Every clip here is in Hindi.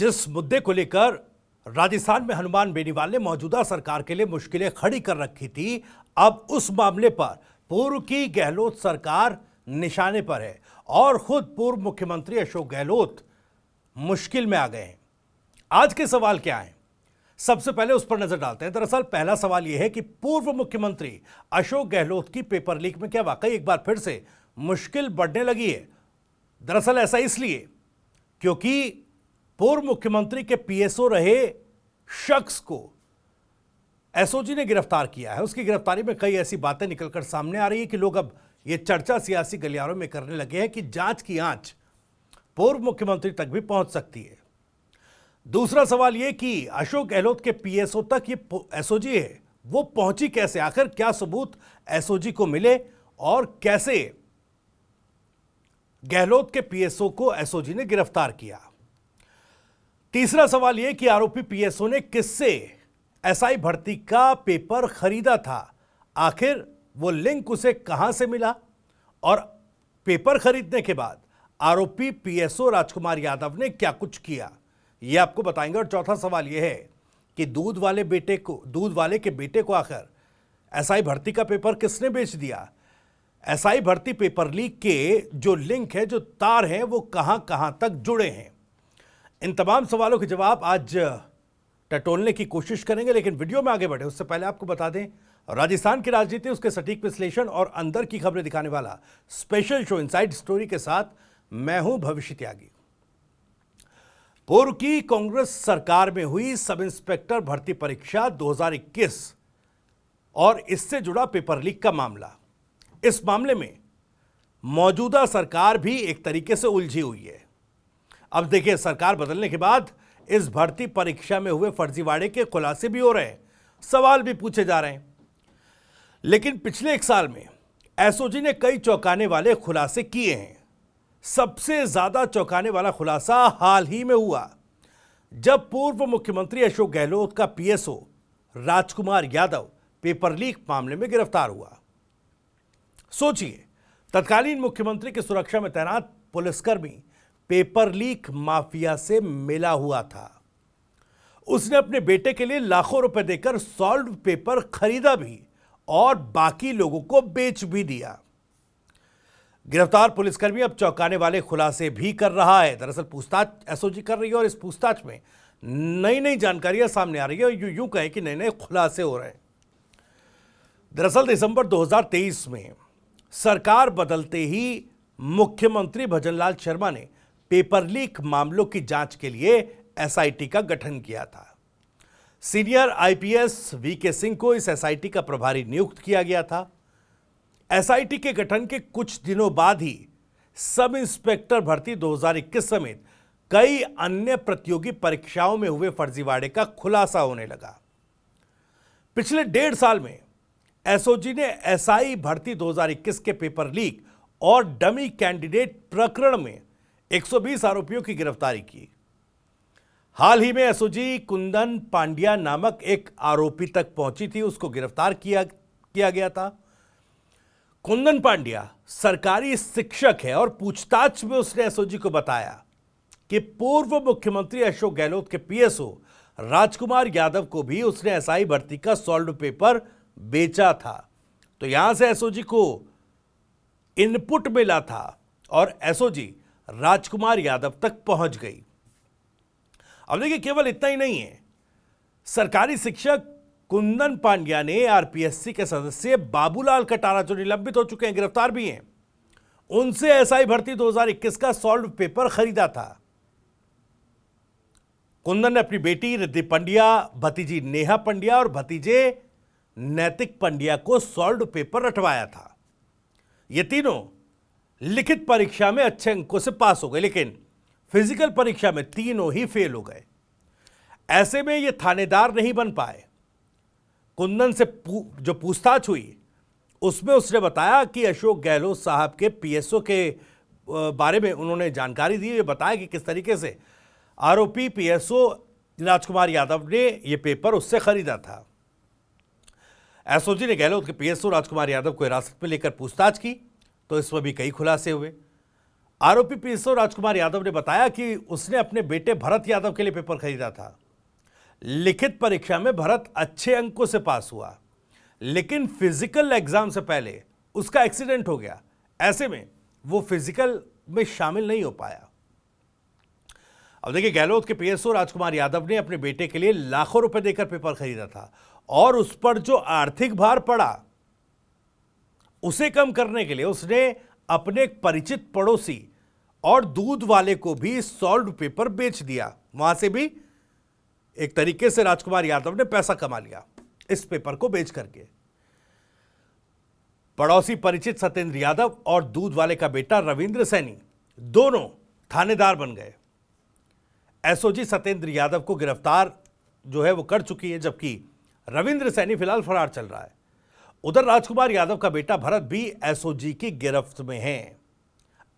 जिस मुद्दे को लेकर राजस्थान में हनुमान बेनीवाल ने मौजूदा सरकार के लिए मुश्किलें खड़ी कर रखी थी, अब उस मामले पर पूर्व की गहलोत सरकार निशाने पर है और खुद पूर्व मुख्यमंत्री अशोक गहलोत मुश्किल में आ गए हैं। आज के सवाल क्या हैं, सबसे पहले उस पर नजर डालते हैं। दरअसल पहला सवाल यह है कि पूर्व मुख्यमंत्री अशोक गहलोत की पेपर लीक में क्या वाकई एक बार फिर से मुश्किल बढ़ने लगी है। दरअसल ऐसा इसलिए क्योंकि पूर्व मुख्यमंत्री के पीएसओ रहे शख्स को एसओजी ने गिरफ्तार किया है। उसकी गिरफ्तारी में कई ऐसी बातें निकलकर सामने आ रही है कि लोग अब यह चर्चा सियासी गलियारों में करने लगे हैं कि जांच की आंच पूर्व मुख्यमंत्री तक भी पहुंच सकती है। दूसरा सवाल यह कि अशोक गहलोत के पीएसओ तक ये एसओजी है, वो पहुंची कैसे, आखिर क्या सबूत एसओजी को मिले और कैसे गहलोत के पीएसओ को एसओजी ने गिरफ्तार किया। तीसरा सवाल यह कि आरोपी पीएसओ ने किससे एसआई भर्ती का पेपर खरीदा था, आखिर वो लिंक उसे कहां से मिला और पेपर खरीदने के बाद आरोपी पीएसओ राजकुमार यादव ने क्या कुछ किया, यह आपको बताएंगे। और चौथा सवाल यह है कि दूध वाले के बेटे को आखिर एसआई भर्ती का पेपर किसने बेच दिया। एसआई भर्ती पेपर लीक के जो लिंक है, जो तार हैं, वो कहां कहां तक जुड़े हैं। इन तमाम सवालों के जवाब आज टटोलने की कोशिश करेंगे, लेकिन वीडियो में आगे बढ़े उससे पहले आपको बता दें, राजस्थान की राजनीति, उसके सटीक विश्लेषण और अंदर की खबरें दिखाने वाला स्पेशल शो इनसाइड स्टोरी के साथ मैं हूं भविष्य त्यागी। पूर्व की कांग्रेस सरकार में हुई सब इंस्पेक्टर भर्ती परीक्षा 2021 और इससे जुड़ा पेपर लीक का मामला, इस मामले में मौजूदा सरकार भी एक तरीके से उलझी हुई है। अब देखिए, सरकार बदलने के बाद इस भर्ती परीक्षा में हुए फर्जीवाड़े के खुलासे भी हो रहे हैं, सवाल भी पूछे जा रहे हैं। लेकिन पिछले एक साल में एसओजी ने कई चौंकाने वाले खुलासे किए हैं। सबसे ज्यादा चौंकाने वाला खुलासा हाल ही में हुआ जब पूर्व मुख्यमंत्री अशोक गहलोत का PSO Rajkumar Yadav paper leak मामले में गिरफ्तार हुआ। सोचिए, तत्कालीन मुख्यमंत्री की सुरक्षा में तैनात पुलिसकर्मी पेपर लीक माफिया से मिला हुआ था। उसने अपने बेटे के लिए लाखों रुपए देकर सॉल्व पेपर खरीदा भी और बाकी लोगों को बेच भी दिया। गिरफ्तार पुलिसकर्मी अब चौंकाने वाले खुलासे भी कर रहा है। दरअसल पूछताछ एसओजी कर रही है और इस पूछताछ में नई नई जानकारियां सामने आ रही है और यूं कहें कि नए नए खुलासे हो रहे हैं। दरअसल दिसंबर 2023 में सरकार बदलते ही मुख्यमंत्री भजनलाल शर्मा ने पेपर लीक मामलों की जांच के लिए एसआईटी का गठन किया था। सीनियर आईपीएस वीके सिंह को इस एसआईटी का प्रभारी नियुक्त किया गया था। एसआईटी के गठन के कुछ दिनों बाद ही सब इंस्पेक्टर भर्ती 2021 समेत कई अन्य प्रतियोगी परीक्षाओं में हुए फर्जीवाड़े का खुलासा होने लगा। पिछले 1.5 साल में एसओजी ने एसआई भर्ती 2021 के पेपर लीक और डमी कैंडिडेट प्रकरण में 120 आरोपियों की गिरफ्तारी की। हाल ही में एसओजी कुंदन पांड्या नामक एक आरोपी तक पहुंची थी, उसको गिरफ्तार किया गया था। कुंदन पांड्या सरकारी शिक्षक है और पूछताछ में उसने एसओजी को बताया कि पूर्व मुख्यमंत्री अशोक गहलोत के पीएसओ राजकुमार यादव को भी उसने एसआई भर्ती का सॉल्व पेपर बेचा था। तो यहां से एसओजी को इनपुट मिला था और एसओजी राजकुमार यादव तक पहुंच गई। अब देखिए, केवल इतना ही नहीं है, सरकारी शिक्षक कुंदन पांड्या ने आरपीएससी के सदस्य बाबूलाल कटारा, जो निलंबित हो चुके हैं, गिरफ्तार भी हैं, उनसे एसआई भर्ती 2021 का सॉल्व पेपर खरीदा था। कुंदन ने अपनी बेटी रिद्धि पंड्या, भतीजी नेहा पंड्या और भतीजे नैतिक पंड्या को सॉल्व पेपर रटवाया था। ये तीनों लिखित परीक्षा में अच्छे अंकों से पास हो गए, लेकिन फिजिकल परीक्षा में तीनों ही फेल हो गए। ऐसे में ये थानेदार नहीं बन पाए। कुंदन से जो पूछताछ हुई उसमें उसने बताया कि अशोक गहलोत साहब के पीएसओ के बारे में उन्होंने जानकारी दी। ये बताया कि किस तरीके से आरोपी पीएसओ राजकुमार यादव ने यह पेपर उससे खरीदा था। एसओजी ने गहलोत के पीएसओ राजकुमार यादव को हिरासत में लेकर पूछताछ की तो इसमें भी कई खुलासे हुए। आरोपी पीएसओ राजकुमार यादव ने बताया कि उसने अपने बेटे भरत यादव के लिए पेपर खरीदा था। लिखित परीक्षा में भरत अच्छे अंकों से पास हुआ, लेकिन फिजिकल एग्जाम से पहले उसका एक्सीडेंट हो गया। ऐसे में वो फिजिकल में शामिल नहीं हो पाया। अब देखिए, गहलोत के पीएसओ राजकुमार यादव ने अपने बेटे के लिए लाखों रुपए देकर पेपर खरीदा था और उस पर जो आर्थिक भार पड़ा उसे कम करने के लिए उसने अपने एक परिचित पड़ोसी और दूध वाले को भी सॉल्व पेपर बेच दिया। वहां से भी एक तरीके से राजकुमार यादव ने पैसा कमा लिया इस पेपर को बेच करके। पड़ोसी परिचित सत्येंद्र यादव और दूध वाले का बेटा रविंद्र सैनी दोनों थानेदार बन गए। एसओजी सत्येंद्र यादव को गिरफ्तार जो है वो कर चुकी है, जबकि रविंद्र सैनी फिलहाल फरार चल रहा है। उधर राजकुमार यादव का बेटा भरत भी एसओजी की गिरफ्त में है।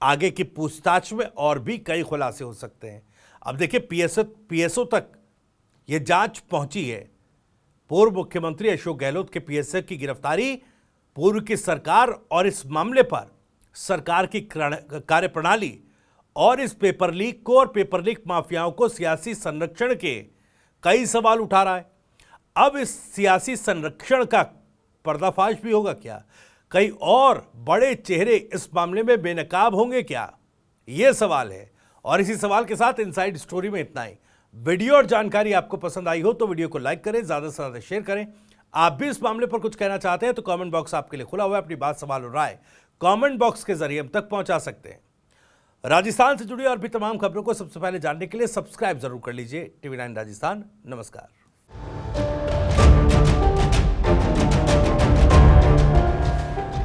आगे की पूछताछ में और भी कई खुलासे हो सकते हैं। अब देखिए, पीएसओ तक यह जांच पहुंची है। पूर्व मुख्यमंत्री अशोक गहलोत के पीएसओ की गिरफ्तारी पूर्व की सरकार और इस मामले पर सरकार की कार्यप्रणाली और इस पेपर लीक को और पेपर लीक माफियाओं को सियासी संरक्षण के कई सवाल उठा रहा है। अब इस सियासी संरक्षण का पर्दाफाश भी होगा क्या? कई और बड़े चेहरे इस मामले में बेनकाब होंगे क्या? यह सवाल है। और इसी सवाल के साथ इनसाइड स्टोरी में इतना ही। वीडियो और जानकारी आपको पसंद आई हो तो वीडियो को लाइक करें, ज्यादा से ज्यादा शेयर करें। आप भी इस मामले पर कुछ कहना चाहते हैं तो कमेंट बॉक्स आपके लिए खुला हुआ है। अपनी बात, सवाल और राय कमेंट बॉक्स के जरिए हम तक पहुंचा सकते हैं। राजस्थान से जुड़ी और भी तमाम खबरों को सबसे पहले जानने के लिए सब्सक्राइब जरूर कर लीजिए TV9 राजस्थान। नमस्कार।